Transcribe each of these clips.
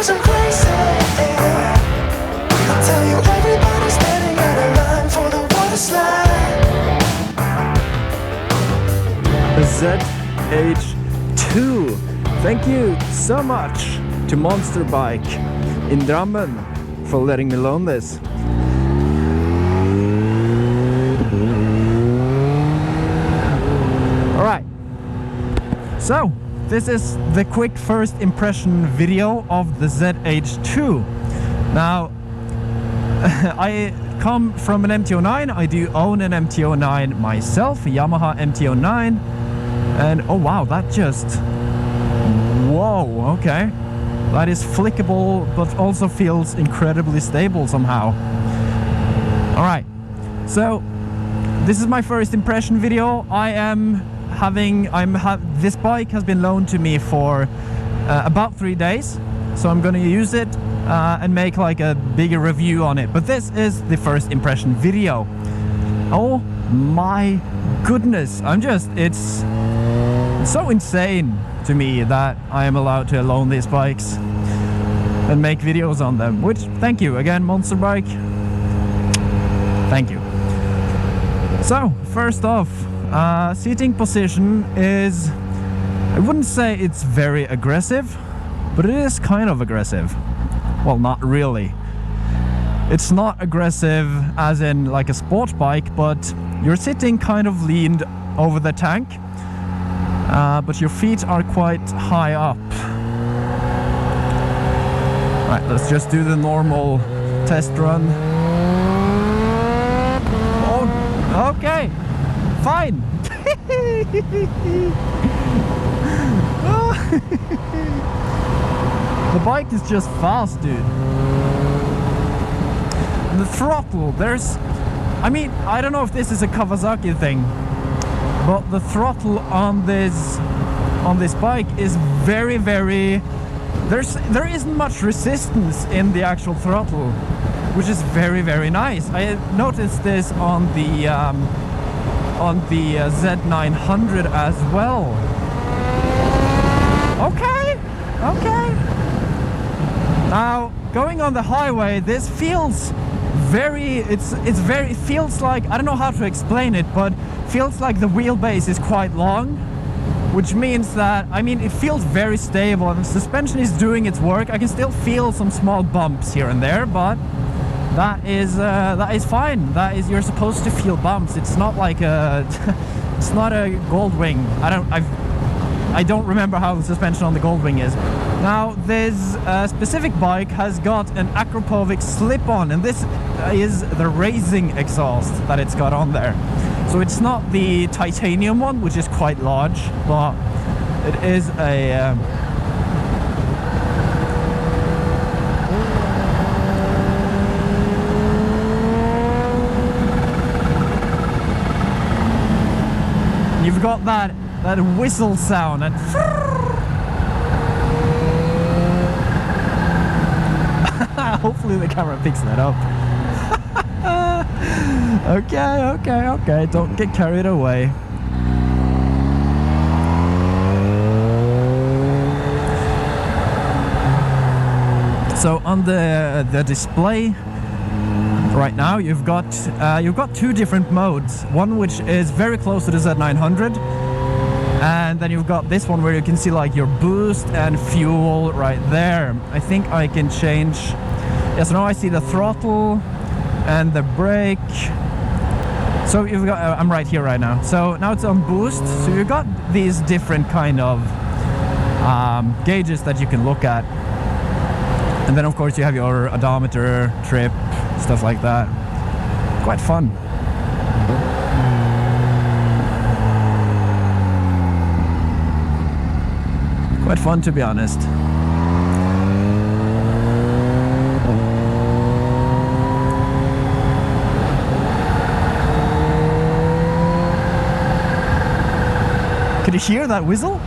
'cause I'm crazy. I'll tell you, everybody's standing in a line for the water slide. ZH2. Thank you so much to Monsterbike in Drammen for letting me loan this. Alright, so this is the quick first impression video of the ZH2. Now, I come from an MT-09, I do own an MT-09 myself, a Yamaha MT-09, and oh wow, that just, whoa, okay. That is flickable, but also feels incredibly stable somehow. Alright, so this is my first impression video. This bike has been loaned to me for about 3 days, so I'm gonna use it and make like a bigger review on it. But this is the first impression video. Oh my goodness, it's so insane to me that I am allowed to loan these bikes and make videos on them, which, thank you again, Monsterbike. Thank you. So, first off, seating position is, I wouldn't say it's very aggressive, but it is kind of aggressive. Well, not really. It's not aggressive as in like a sport bike, but you're sitting kind of leaned over the tank, but your feet are quite high up. Right, let's just do the normal test run. Oh, okay, fine. The bike is just fast, dude. And the throttle, I don't know if this is a Kawasaki thing, but the throttle on this bike is very, very, there isn't much resistance in the actual throttle, which is very, very nice. I noticed this on the Z900 as well. Okay. Now, going on the highway, this feels it feels like, I don't know how to explain it, but feels like the wheelbase is quite long, which means that, it feels very stable and the suspension is doing its work. I can still feel some small bumps here and there, but that is fine. You're supposed to feel bumps. It's not like it's not a Goldwing. I don't remember how the suspension on the Goldwing is. Now, this specific bike has got an Acropovic slip-on, and this is the racing exhaust that it's got on there. So it's not the titanium one, which is quite large, but it is a... You've got that whistle sound and hopefully the camera picks that up. Okay, don't get carried away. So on the display right now, you've got 2 different modes. One which is very close to the Z900, and then you've got this one where you can see like your boost and fuel right there. I think I can change. Yes, now I see the throttle and the brake. So you've got, I'm right here right now. So now it's on boost. So you've got these different kind of gauges that you can look at. And then of course you have your odometer, trip, stuff like that. Quite fun. Quite fun, to be honest. Could you hear that whistle?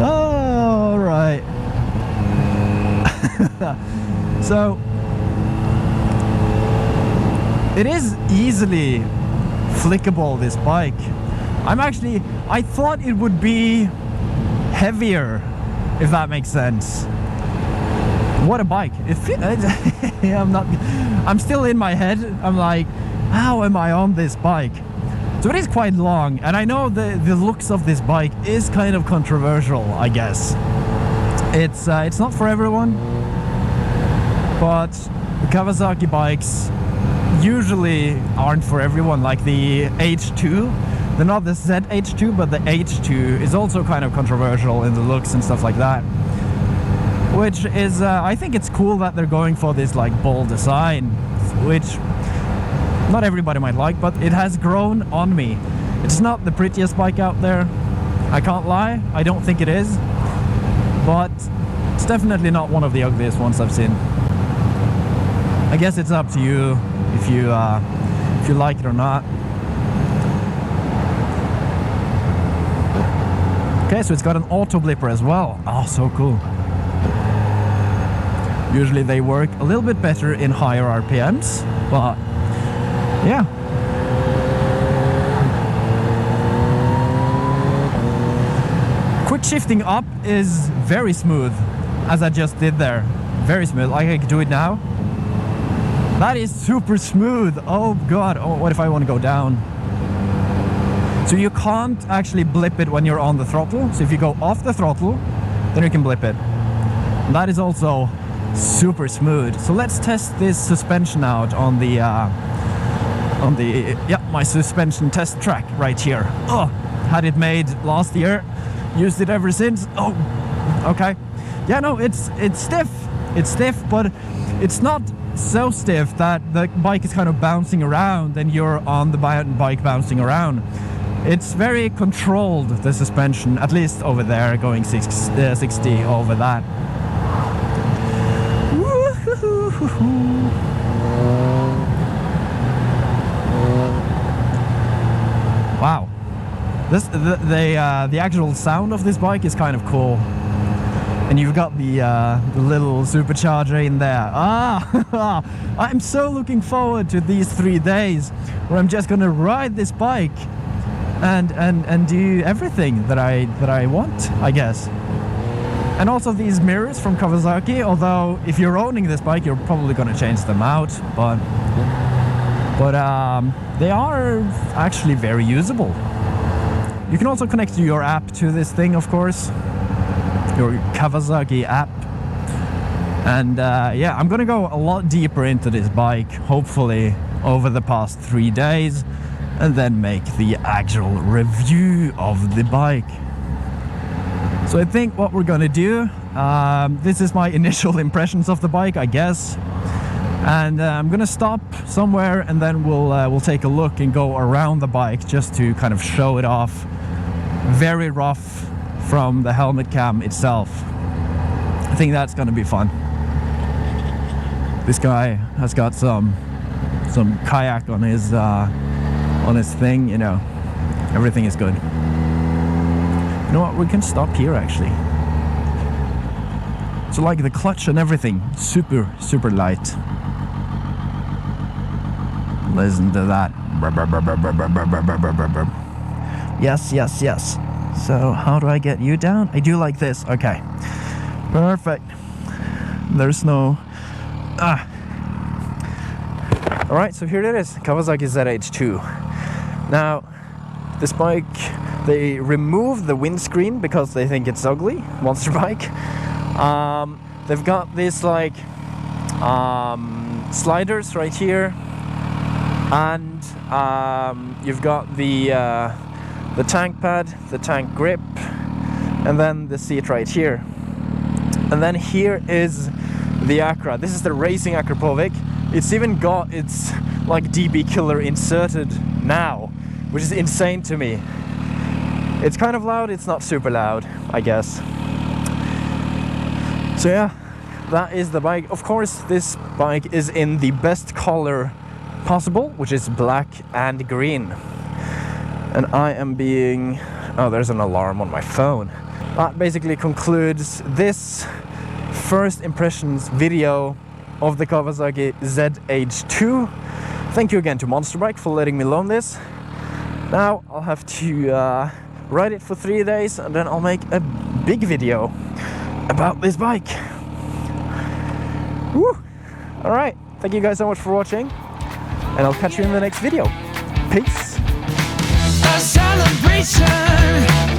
All right. So it is easily flickable, this bike. I thought it would be heavier, if that makes sense. What a bike. I'm still in my head. I'm like, how am I on this bike? So it is quite long, and I know the looks of this bike is kind of controversial, I guess. It's not for everyone, but the Kawasaki bikes usually aren't for everyone, like the H2. They're not the ZH2, but the H2 is also kind of controversial in the looks and stuff like that. Which is, I think it's cool that they're going for this like bold design, which not everybody might like, but it has grown on me. It's not the prettiest bike out there, I can't lie, I don't think it is, but it's definitely not one of the ugliest ones I've seen. I guess it's up to you if you like it or not. Okay, so it's got an auto blipper as well. Oh, so cool. Usually they work a little bit better in higher RPMs, but yeah. Quick shifting up is very smooth, as I just did there. Very smooth, like I can do it now. That is super smooth. Oh god, oh, what if I want to go down? So you can't actually blip it when you're on the throttle. So if you go off the throttle, then you can blip it. And that is also super smooth. So let's test this suspension out on the my suspension test track right here. Oh, had it made last year, used it ever since. Oh, okay. Yeah, no, it's stiff. It's stiff, but it's not so stiff that the bike is kind of bouncing around and you're on the bike bouncing around. It's very controlled, the suspension, at least over there, going 60 over that. Wow, the actual sound of this bike is kind of cool, and you've got the little supercharger in there. I'm so looking forward to these 3 days where I'm just gonna ride this bike and do everything that I want, I guess. And also these mirrors from Kawasaki, although if you're owning this bike you're probably going to change them out, but they are actually very usable. You can also connect your app to this thing, of course, your Kawasaki app. And yeah, I'm going to go a lot deeper into this bike, hopefully over the past 3 days, and then make the actual review of the bike. So I think what we're gonna do, this is my initial impressions of the bike, I guess, and I'm gonna stop somewhere and then we'll take a look and go around the bike just to kind of show it off very rough from the helmet cam itself. I think that's gonna be fun. This guy has got some kayak on his thing, you know, everything is good. You know what, we can stop here actually. So like the clutch and everything, super light. Listen to that. Yes. So how do I get you down? I do like this, okay. Perfect. There's no... Alright, so here it is, Kawasaki ZH2. Now, this bike, they removed the windscreen because they think it's ugly, Monsterbike. They've got these like sliders right here, and you've got the tank pad, the tank grip, and then the seat right here. And then here is the Acra. This is the racing Akrapovic. It's even got its like DB killer inserted now, which is insane to me. It's kind of loud, it's not super loud, I guess. So yeah, that is the bike. Of course, this bike is in the best color possible, which is black and green. And I am being... oh, there's an alarm on my phone. That basically concludes this first impressions video of the Kawasaki ZH2. Thank you again to Monsterbike for letting me loan this. Now I'll have to ride it for 3 days and then I'll make a big video about this bike. Woo! Alright, thank you guys so much for watching, and I'll catch you in the next video. Peace! A celebration.